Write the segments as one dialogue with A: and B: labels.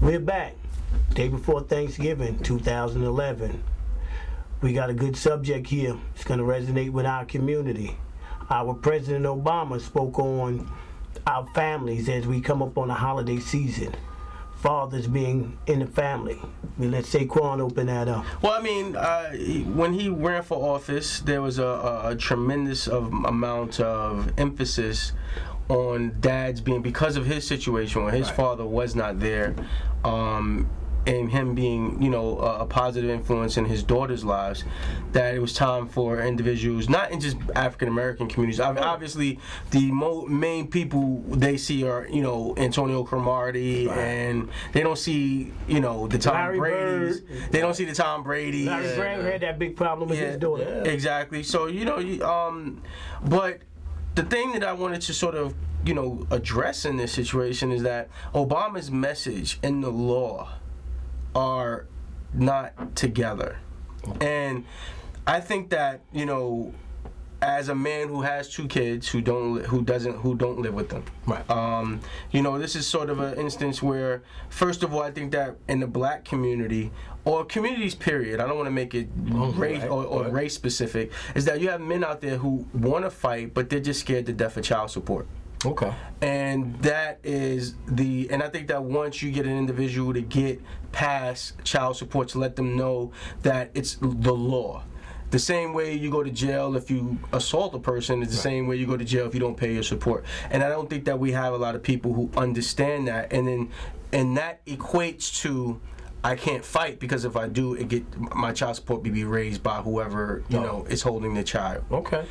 A: We're back. Day before Thanksgiving, 2011. We got a good subject here. It's going to resonate with our community. Our President Obama spoke on our families as we come up on the holiday season. Fathers being in the family. We let Saquan open that up.
B: Well, I mean, when he ran for office, there was a tremendous amount of emphasis on dads being, because of his situation when his father was not there, and him being, a positive influence in his daughters' lives, that it was time for individuals, not in just African American communities. Obviously, the main people they see are, Antonio Cromartie, and they don't see, the Tom Brady's. They don't see the Tom Brady's.
A: Larry Bird had that big problem with his daughter.
B: Exactly. So, but the thing that I wanted to sort of, address in this situation is that Obama's message and the law are not together. And I think that, as a man who has two kids who don't live with them, this is sort of an instance where, first of all, I think that in the black community, or communities period, I don't want to make it race or race specific, is that you have men out there who want to fight, but they're just scared to death of child support.
C: Okay.
B: And that is and I think that once you get an individual to get past child support, to let them know that it's the law. The same way you go to jail if you assault a person is the same way you go to jail if you don't pay your support. And I don't think that we have a lot of people who understand that, and that equates to, I can't fight because if I do, my child support will be raised by whoever is holding the child.
C: Okay.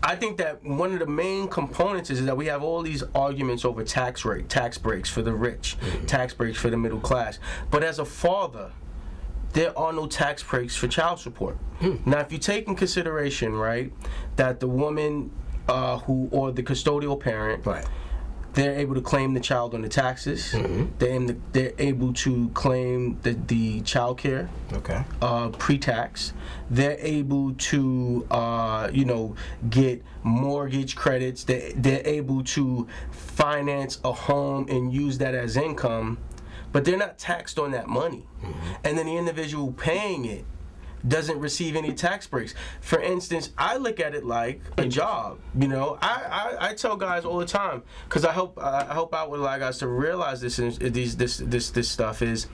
B: I think that one of the main components is that we have all these arguments over tax breaks for the rich, tax breaks for the middle class. But as a father, there are no tax breaks for child support. Now, if you take in consideration, that the woman or the custodial parent, they're able to claim the child on the taxes. They're able to claim the child care, pre-tax. They're able to, get mortgage credits. They're able to finance a home and use that as income, but they're not taxed on that money. And then the individual paying it doesn't receive any tax breaks. For instance, I look at it like a job. I tell guys all the time, because I help out with a lot of guys to realize this stuff is,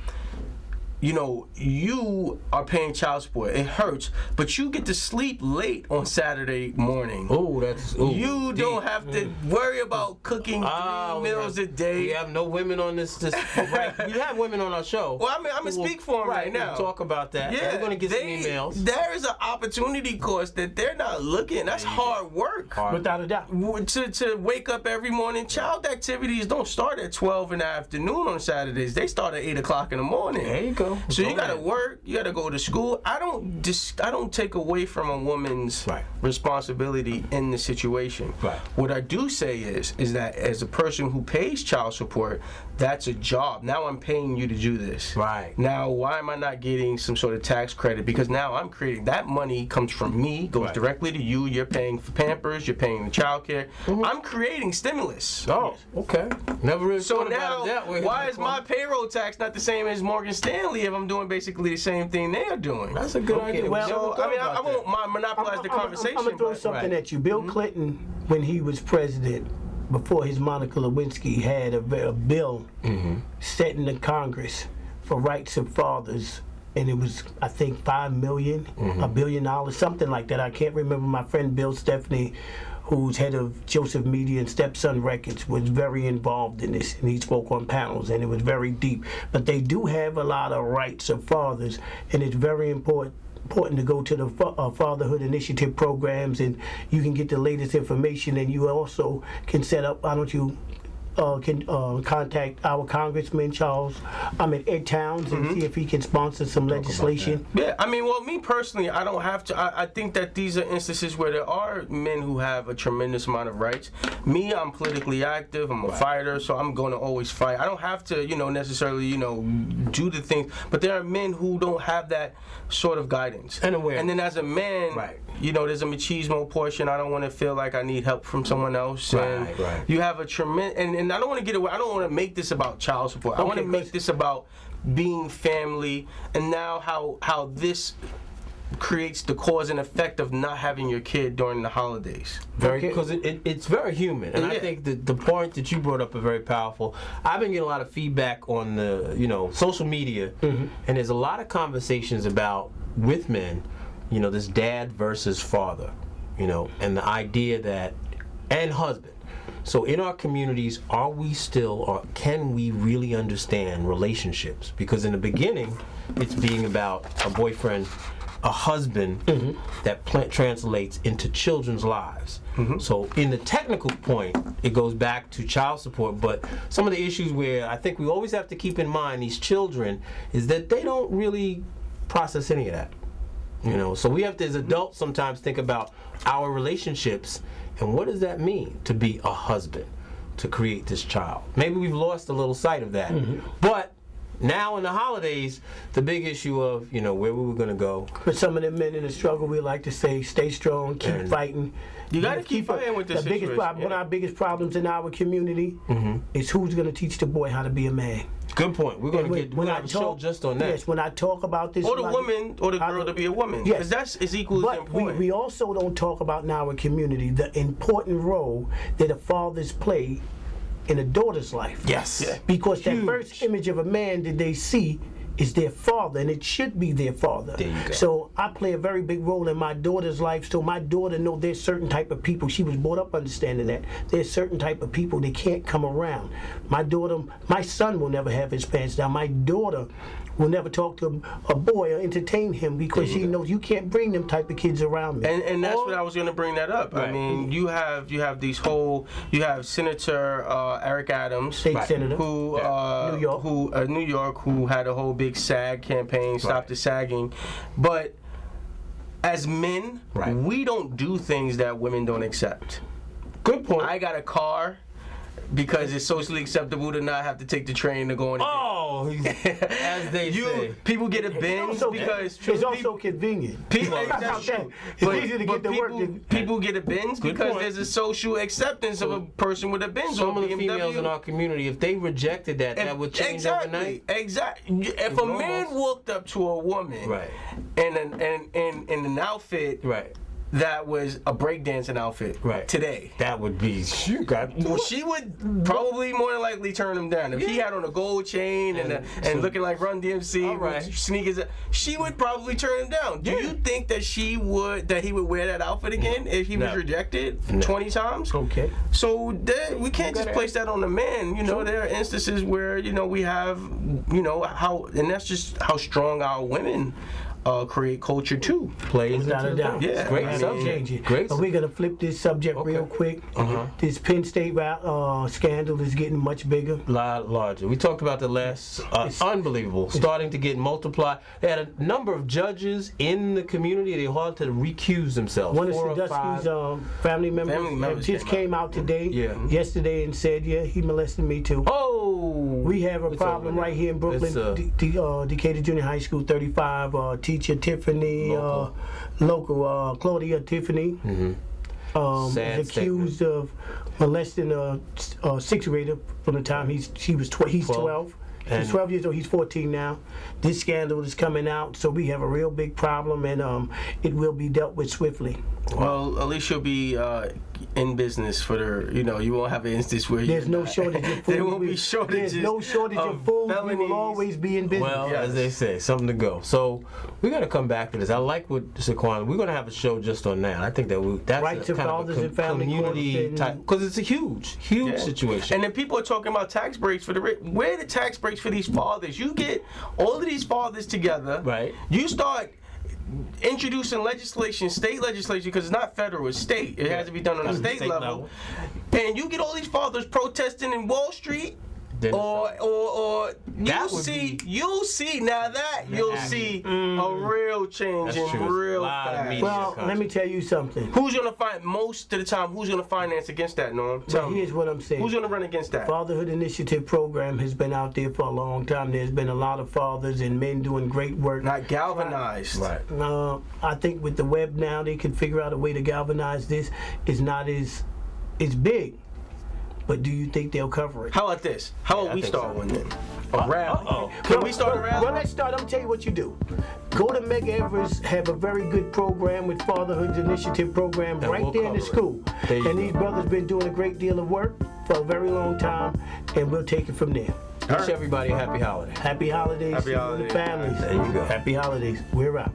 B: you are paying child support. It hurts, but you get to sleep late on Saturday morning. You don't have to worry about cooking 3 meals a day.
C: We have no women on this. You have women on our show.
B: Well, I'm gonna speak for them right now.
C: We'll talk about that.
B: Yeah,
C: we're gonna get some emails.
B: There is an opportunity cost that they're not looking. That's hard work.
A: Without a doubt.
B: To wake up every morning. Child activities don't start at 12 in the afternoon on Saturdays. They start at 8 o'clock in the morning.
C: There you go.
B: So you gotta work, you gotta go to school. I don't take away from a woman's responsibility in the situation. What I do say is that as a person who pays child support, that's a job. Now I'm paying you to do this. Now why am I not getting some sort of tax credit? Because now I'm creating, that money comes from me, goes directly to you. You're paying for Pampers, you're paying the child care. I'm creating stimulus.
C: Oh, okay. Never really
B: so
C: thought
B: now,
C: about it that way.
B: Why is my payroll tax not the same as Morgan Stanley if I'm doing basically the same thing they are doing?
C: That's a good idea.
A: Well,
B: I won't monopolize the conversation.
A: I'm going to throw something at you. Bill Clinton, when he was president, before his Monica Lewinsky, had a bill set in the Congress for rights of fathers, and it was, I think, $5 million, $1 billion, something like that. I can't remember. My friend Bill Stephanie, who's head of Joseph Media and Stepson Records, was very involved in this, and he spoke on panels, and it was very deep. But they do have a lot of rights of fathers, and it's very important to go to the Fatherhood Initiative programs, and you can get the latest information, and you also can set up, why don't you contact our Congressman Ed Towns, and see if he can sponsor some legislation.
B: Yeah, me personally, I don't have to. I think that these are instances where there are men who have a tremendous amount of rights. Me, I'm politically active. I'm a fighter, so I'm going to always fight. I don't have to, necessarily, do the things. But there are men who don't have that sort of guidance
C: and awareness.
B: And then as a man, there's a machismo portion. I don't want to feel like I need help from someone else. And
C: Right.
B: you have a tremendous, and I don't want to get away. I don't want to make this about child support. I want to make this about being family, and now how this creates the cause and effect of not having your kid during the holidays.
C: Because it's very human, and I think that the point that you brought up is very powerful. I've been getting a lot of feedback on the social media, and there's a lot of conversations about with men, this dad versus father, and the idea that and husband. So in our communities, are we still, or can we really understand relationships? Because in the beginning, it's being about a boyfriend, a husband that translates into children's lives. So in the technical point, it goes back to child support, but some of the issues where I think we always have to keep in mind these children is that they don't really process any of that. So we have to, as adults, sometimes think about our relationships and what does that mean to be a husband, to create this child. Maybe we've lost a little sight of that, but now in the holidays, the big issue of, where we were going to go.
A: But some of the men in the struggle, we like to say, stay strong, keep fighting.
B: You got to keep fighting with this
A: biggest problem. One of our biggest problems in our community is who's going to teach the boy how to be a man.
C: Good point. We're going to have a show just on that.
A: Yes, when I talk about this.
B: Or the woman, or the girl to be a woman.
A: Yes.
B: Because that's as equally as important.
A: But we also don't talk about in our community the important role that the fathers play in a daughter's life.
C: Yes. Yeah.
A: Because that first image of a man that they see is their father, and it should be their father.
C: There you go.
A: So I play a very big role in my daughter's life, so my daughter knows there's certain type of people. She was brought up understanding that. There's certain type of people that can't come around. My son will never have his pants down. My daughter will never talk to a boy or entertain him because she knows you can't bring them type of kids around me.
B: And that's what I was going to bring that up.
C: Right.
B: I mean, you have Senator Eric Adams,
A: State Senator,
B: who New York, who had a whole big SAG campaign, Stop the Sagging, but as men, we don't do things that women don't accept.
C: Good point.
B: I got a car because it's socially acceptable to not have to take the train to go on.
C: As they say.
B: People get a Benz because
A: it's also convenient.
B: That's true.
A: It's easy to get to work.
B: People get a Benz because there's a social acceptance of a person with a Benz.
C: Some
B: or
C: of the females in our community, if they rejected that would change overnight.
B: Exactly. If a man walked up to a woman in an outfit that was a breakdancing outfit today,
C: that would be
B: she would probably more than likely turn him down. If he had on a gold chain and looking like Run DMC with sneakers, she would probably turn him down. Do you think that he would wear that outfit again if he was rejected 20 times?
A: Okay.
B: So we can't just place that on the man. There are instances where we have and that's just how strong our women create culture too.
A: Plays without a doubt.
B: Yeah,
C: great subject. Great.
A: But we're gonna flip this subject real quick. This Penn State scandal is getting much bigger.
C: Larger. We talked about the last. Unbelievable. Starting to get multiplied. They had a number of judges in the community. They had to recuse themselves.
A: One of Sadusky's family members just came out today, yesterday, and said, he molested me too.
C: Oh!
A: We have a problem right here in Brooklyn. Decatur Junior High School, 35. Teacher Tiffany, local Claudia Tillery, is accused of molesting a sixth grader from the time he's 12. He's 12 years old. He's 14 now. This scandal is coming out, so we have a real big problem, and it will be dealt with swiftly.
B: Well, at least you'll be in business for you won't have an instance where
A: there's no shortage of food.
B: There won't be shortages.
A: There's no shortage of food.
B: Felonies.
A: We will always be in business.
C: Well, as they say, something to go. So we got to come back to this. I like what Saquan. We're going to have a show just on that. I think that's
A: Rights of
C: kind
A: fathers
C: of
A: and family
C: community type, because it's a huge situation.
B: And then people are talking about tax breaks for the rich. Where are the tax breaks for these fathers? You get all of these fathers together.
C: Right.
B: You start introducing legislation, state legislation, because it's not federal, it's state. It has to be done on a state level. And you get all these fathers protesting in Wall Street
C: Then
B: or
C: That would
B: you'll see now that you'll see a real change
C: That's
B: in
C: true.
B: real
C: A lot of
B: fast.
C: media.
A: Well, let me tell you something.
B: Who's gonna find most of the time? Who's gonna finance against that, Norm? Tell
A: Well,
B: me.
A: here's what I'm saying.
B: Who's gonna run against that?
A: Fatherhood Initiative program has been out there for a long time. There's been a lot of fathers and men doing great work.
B: Not galvanized.
C: Right.
A: I think with the web now, they can figure out a way to galvanize this. It's not as big, but do you think they'll cover it?
B: How about this? How about
C: I
B: we
C: think
B: start
C: so.
B: one then? A rally.
C: Uh-oh.
B: Can we start a
A: Well,
B: rally?
A: let's start. I'm gonna tell you what you do. Go to Meg Evers, have a very good program with Fatherhood Initiative program
C: And
A: right
C: we'll
A: there in the
C: cover it.
A: school.
C: There you
A: And
C: go.
A: these brothers been doing a great deal of work for a very long time, and we'll take it from there.
C: Wish everybody a happy holiday.
A: Happy holidays
B: Happy
A: to the
B: holidays.
A: families.
C: There you go.
A: Happy holidays. We're out.